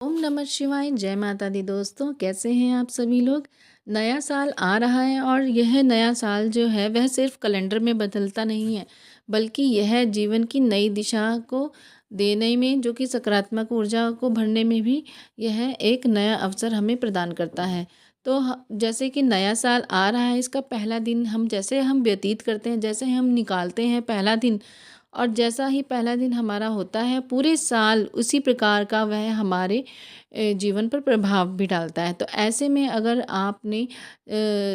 ओम नमः शिवाय। जय माता दी। दोस्तों, कैसे हैं आप सभी लोग। नया साल आ रहा है और यह नया साल जो है वह सिर्फ कैलेंडर में बदलता नहीं है, बल्कि यह जीवन की नई दिशा को देने में, जो कि सकारात्मक ऊर्जा को भरने में भी यह एक नया अवसर हमें प्रदान करता है। तो जैसे कि नया साल आ रहा है, इसका पहला दिन हम व्यतीत करते हैं, जैसे हम निकालते हैं पहला दिन, और जैसा ही पहला दिन हमारा होता है, पूरे साल उसी प्रकार का वह हमारे जीवन पर प्रभाव भी डालता है। तो ऐसे में अगर आपने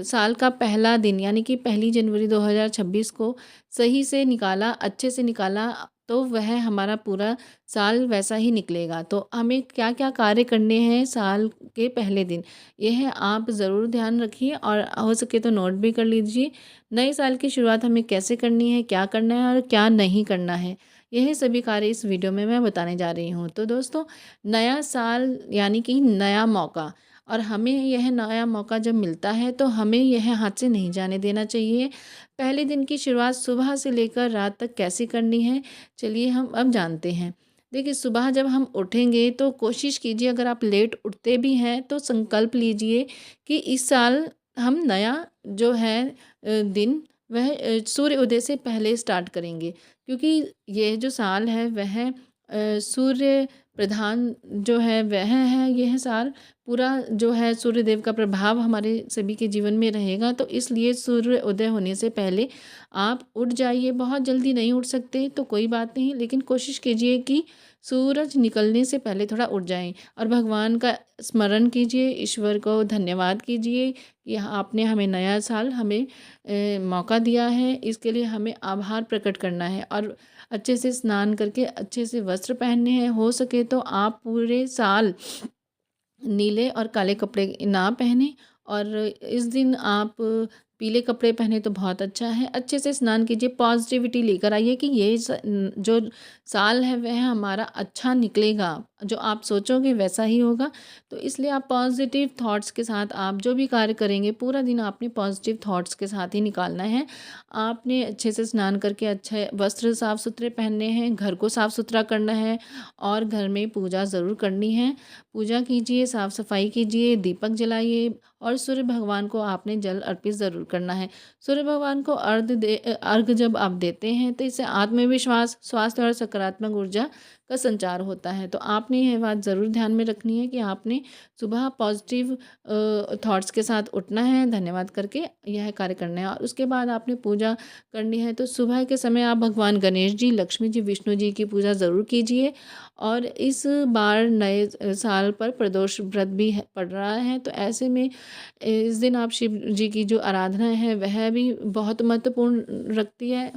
साल का पहला दिन यानी कि 1 जनवरी 2026 को सही से निकाला, अच्छे से निकाला, तो वह हमारा पूरा साल वैसा ही निकलेगा। तो हमें क्या क्या कार्य करने हैं साल के पहले दिन, यह आप ज़रूर ध्यान रखिए और हो सके तो नोट भी कर लीजिए। नए साल की शुरुआत हमें कैसे करनी है, क्या करना है और क्या नहीं करना है, यह सभी कार्य इस वीडियो में मैं बताने जा रही हूँ। तो दोस्तों, नया साल यानी कि नया मौका, और हमें यह नया मौका जब मिलता है तो हमें यह हाथ से नहीं जाने देना चाहिए। पहले दिन की शुरुआत सुबह से लेकर रात तक कैसे करनी है, चलिए हम अब जानते हैं। देखिए, सुबह जब हम उठेंगे तो कोशिश कीजिए, अगर आप लेट उठते भी हैं तो संकल्प लीजिए कि इस साल हम नया जो है दिन वह सूर्य उदय से पहले स्टार्ट करेंगे, क्योंकि यह जो साल है वह सूर्य प्रधान जो है वह है। यह साल पूरा जो है सूर्य देव का प्रभाव हमारे सभी के जीवन में रहेगा, तो इसलिए सूर्य उदय होने से पहले आप उठ जाइए। बहुत जल्दी नहीं उठ सकते तो कोई बात नहीं, लेकिन कोशिश कीजिए कि सूरज निकलने से पहले थोड़ा उठ जाएं और भगवान का स्मरण कीजिए, ईश्वर को धन्यवाद कीजिए कि आपने हमें नया साल हमें मौका दिया है। इसके लिए हमें आभार प्रकट करना है और अच्छे से स्नान करके अच्छे से वस्त्र पहनने हैं। हो सके तो आप पूरे साल नीले और काले कपड़े ना पहने, और इस दिन आप पीले कपड़े पहने तो बहुत अच्छा है। अच्छे से स्नान कीजिए, पॉजिटिविटी लेकर आइए कि जो साल है वह हमारा अच्छा निकलेगा, जो आप सोचोगे वैसा ही होगा। तो इसलिए आप पॉजिटिव थॉट्स के साथ आप जो भी कार्य करेंगे, पूरा दिन आपने पॉजिटिव थॉट्स के साथ ही निकालना है। आपने अच्छे से स्नान करके अच्छे वस्त्र साफ़ सुथरे पहनने हैं, घर को साफ़ सुथरा करना है और घर में पूजा ज़रूर करनी है। पूजा कीजिए, साफ़ सफाई कीजिए, दीपक जलाइए और सूर्य भगवान को आपने जल अर्पित ज़रूर करना है। सूर्य भगवान को अर्घ जब आप देते हैं तो इससे आत्मविश्वास, स्वास्थ्य और सकारात्मक ऊर्जा का संचार होता है। तो आपने यह बात ज़रूर ध्यान में रखनी है कि आपने सुबह पॉजिटिव थॉट्स के साथ उठना है, धन्यवाद करके यह कार्य करना है, और उसके बाद आपने पूजा करनी है। तो सुबह के समय आप भगवान गणेश जी, लक्ष्मी जी, विष्णु जी की पूजा ज़रूर कीजिए। और इस बार नए साल पर प्रदोष व्रत भी पड़ रहा है, तो ऐसे में इस दिन आप शिव जी की जो आराधना है वह भी बहुत महत्वपूर्ण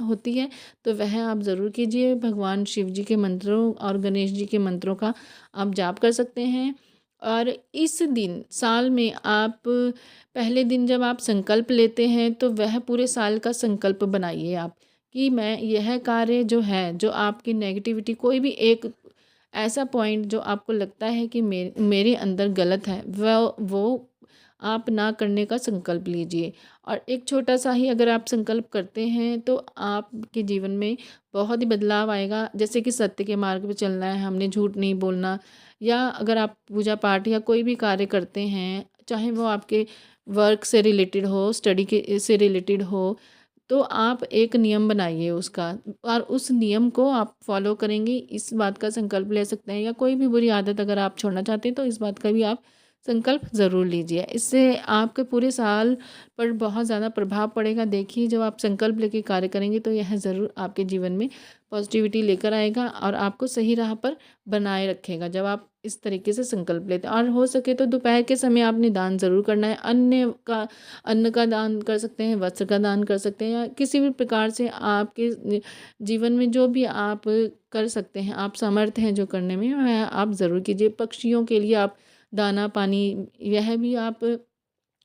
होती है। तो वह आप ज़रूर कीजिए। भगवान शिव जी के मंत्रों और गणेश जी के मंत्रों का आप जाप कर सकते हैं। और इस दिन साल में आप पहले दिन जब आप संकल्प लेते हैं तो वह पूरे साल का संकल्प बनाइए आप, कि मैं यह कार्य जो है, जो आपकी नेगेटिविटी, कोई भी एक ऐसा पॉइंट जो आपको लगता है कि मेरे अंदर गलत है, वो आप ना करने का संकल्प लीजिए। और एक छोटा सा ही अगर आप संकल्प करते हैं तो आपके जीवन में बहुत ही बदलाव आएगा। जैसे कि सत्य के मार्ग पे चलना है, हमने झूठ नहीं बोलना, या अगर आप पूजा पाठ या कोई भी कार्य करते हैं, चाहे वो आपके वर्क से रिलेटेड हो, स्टडी के से रिलेटेड हो, तो आप एक नियम बनाइए उसका, और उस नियम को आप फॉलो करेंगे, इस बात का संकल्प ले सकते हैं। या कोई भी बुरी आदत अगर आप छोड़ना चाहते हैं तो इस बात का भी आप संकल्प ज़रूर लीजिए। इससे आपके पूरे साल पर बहुत ज़्यादा प्रभाव पड़ेगा। देखिए, जब आप संकल्प लेके कार्य करेंगे तो यह ज़रूर आपके जीवन में पॉजिटिविटी लेकर आएगा और आपको सही राह पर बनाए रखेगा, जब आप इस तरीके से संकल्प लेते हैं। और हो सके तो दोपहर के समय आपने दान ज़रूर करना है। अन्न का दान कर सकते हैं, वस्त्र का दान कर सकते हैं, या किसी भी प्रकार से आपके जीवन में जो भी आप कर सकते हैं, आप समर्थ हैं जो करने में, वह आप ज़रूर कीजिए। पक्षियों के लिए आप दाना पानी, यह भी आप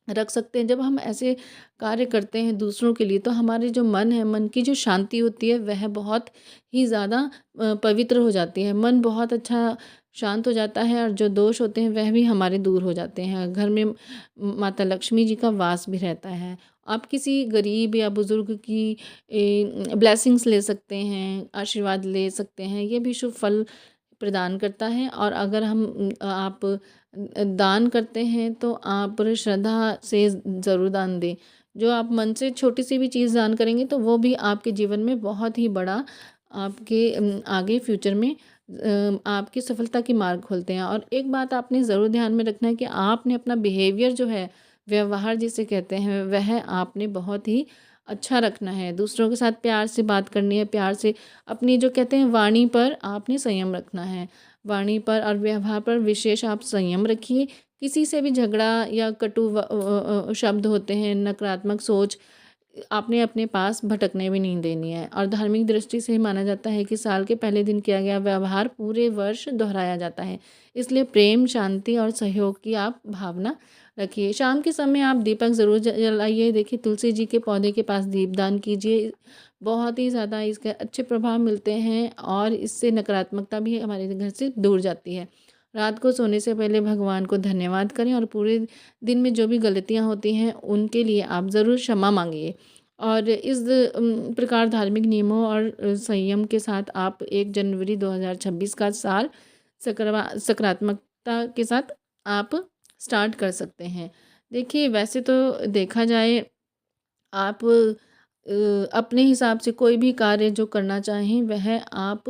रख सकते हैं। जब हम ऐसे कार्य करते हैं दूसरों के लिए, तो हमारे जो मन है, मन की जो शांति होती है वह बहुत ही ज़्यादा पवित्र हो जाती है। मन बहुत अच्छा शांत हो जाता है और जो दोष होते हैं वह भी हमारे दूर हो जाते हैं। घर में माता लक्ष्मी जी का वास भी रहता है। आप किसी गरीब या बुज़ुर्ग की ब्लेसिंग्स ले सकते हैं, आशीर्वाद ले सकते हैं, ये भी शुभ फल प्रदान करता है। और अगर आप दान करते हैं तो आप श्रद्धा से ज़रूर दान दें। जो आप मन से छोटी सी भी चीज़ दान करेंगे तो वो भी आपके जीवन में बहुत ही बड़ा आपके आगे फ्यूचर में आपकी सफलता की मार्ग खोलते हैं। और एक बात आपने ज़रूर ध्यान में रखना है कि आपने अपना बिहेवियर जो है, व्यवहार जिसे कहते हैं, वह आपने बहुत ही अच्छा रखना है। दूसरों के साथ प्यार से बात करनी है, प्यार से अपनी जो कहते हैं वाणी पर आपने संयम रखना है। वाणी पर और व्यवहार पर विशेष आप संयम रखिए। किसी से भी झगड़ा या कटु शब्द होते हैं, नकारात्मक सोच आपने अपने पास भटकने भी नहीं देनी है। और धार्मिक दृष्टि से माना जाता है कि साल के पहले दिन किया गया व्यवहार पूरे वर्ष दोहराया जाता है। इसलिए प्रेम, शांति और सहयोग की आप भावना रखिए। शाम के समय आप दीपक ज़रूर जलाइए। देखिए, तुलसी जी के पौधे के पास दीपदान कीजिए। बहुत ही ज़्यादा इसके अच्छे प्रभाव मिलते हैं और इससे नकारात्मकता भी हमारे घर से दूर जाती है। रात को सोने से पहले भगवान को धन्यवाद करें और पूरे दिन में जो भी गलतियाँ होती हैं उनके लिए आप ज़रूर क्षमा मांगिए। और इस प्रकार धार्मिक नियमों और संयम के साथ आप 1 जनवरी 2026 का साल सकारात्मकता के साथ आप स्टार्ट कर सकते हैं। देखिए, वैसे तो देखा जाए, आप अपने हिसाब से कोई भी कार्य जो करना चाहें वह आप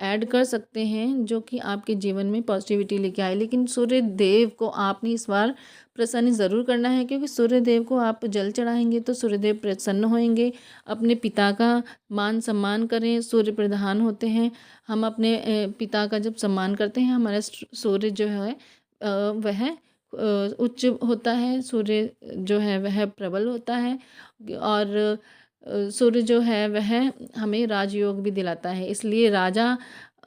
ऐड कर सकते हैं जो कि आपके जीवन में पॉजिटिविटी लेके आए। लेकिन सूर्य देव को आपने इस बार प्रसन्न ज़रूर करना है, क्योंकि सूर्य देव को आप जल चढ़ाएंगे तो सूर्य देव प्रसन्न होंगे। अपने पिता का मान सम्मान करें, सूर्य प्रधान होते हैं। हम अपने पिता का जब सम्मान करते हैं, हमारा सूर्य जो है वह उच्च होता है, सूर्य जो है वह प्रबल होता है। और सूर्य जो है वह हमें राजयोग भी दिलाता है। इसलिए राजा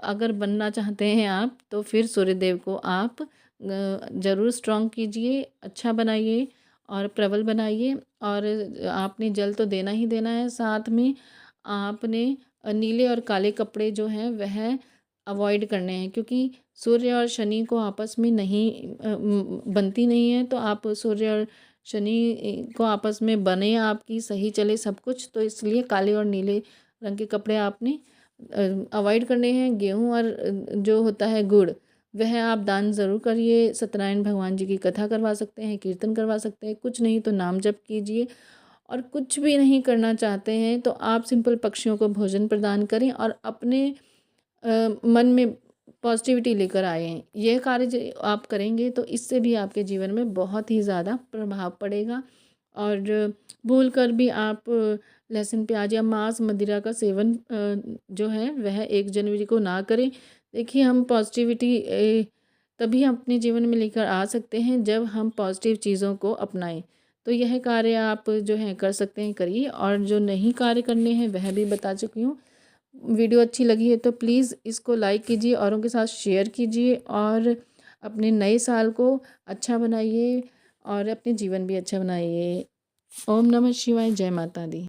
अगर बनना चाहते हैं आप, तो फिर सूर्यदेव को आप ज़रूर स्ट्रॉन्ग कीजिए, अच्छा बनाइए और प्रबल बनाइए। और आपने जल तो देना ही देना है। साथ में आपने नीले और काले कपड़े जो हैं वह अवॉइड करने हैं, क्योंकि सूर्य और शनि को आपस में नहीं बनती नहीं है। तो आप सूर्य और शनि को आपस में बने, आपकी सही चले सब कुछ, तो इसलिए काले और नीले रंग के कपड़े आपने अवॉइड करने हैं। गेहूँ और जो होता है गुड़, वह आप दान ज़रूर करिए। सत्यनारायण भगवान जी की कथा करवा सकते हैं, कीर्तन करवा सकते हैं। कुछ नहीं तो नाम जप कीजिए। और कुछ भी नहीं करना चाहते हैं तो आप सिंपल पक्षियों को भोजन प्रदान करें और अपने मन में पॉजिटिविटी लेकर आए हैं। यह कार्य आप करेंगे तो इससे भी आपके जीवन में बहुत ही ज़्यादा प्रभाव पड़ेगा। और भूल कर भी आप लहसुन, प्याज या मांस, मदिरा का सेवन जो है वह 1 जनवरी को ना करें। देखिए, हम पॉजिटिविटी तभी हम अपने जीवन में लेकर आ सकते हैं जब हम पॉजिटिव चीज़ों को अपनाएं। तो यह कार्य आप जो है कर सकते हैं, करिए। और जो नहीं कार्य करने हैं वह भी बता चुकी हूँ। वीडियो अच्छी लगी है तो प्लीज़ इसको लाइक कीजिए, औरों के साथ शेयर कीजिए और अपने नए साल को अच्छा बनाइए और अपने जीवन भी अच्छा बनाइए। ओम नमः शिवाय। जय माता दी।